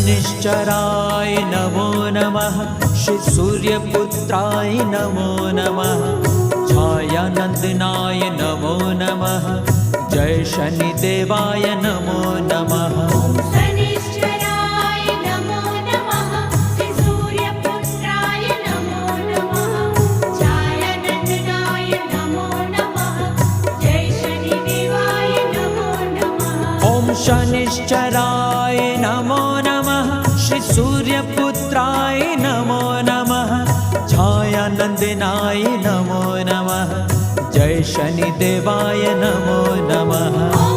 शनिश्चराय नमो नमः। श्री सूर्यपुत्राय नमो नमः। छायानंदनाय नमो नमः। जय शनिदेवाय नमो नमः। शनिश्चराय नमो नमः। श्री सूर्यपुत्राय नमो नमः। छायानंदनाय नमो नमः। जय शनिदेवाय नमो नमः। ओम शनिश्चराय नमो नमः। श्री सूर्यपुत्राय नमो नमः। छायानंदनाय नमो नमः। जय शनिदेवाय नमो नमः।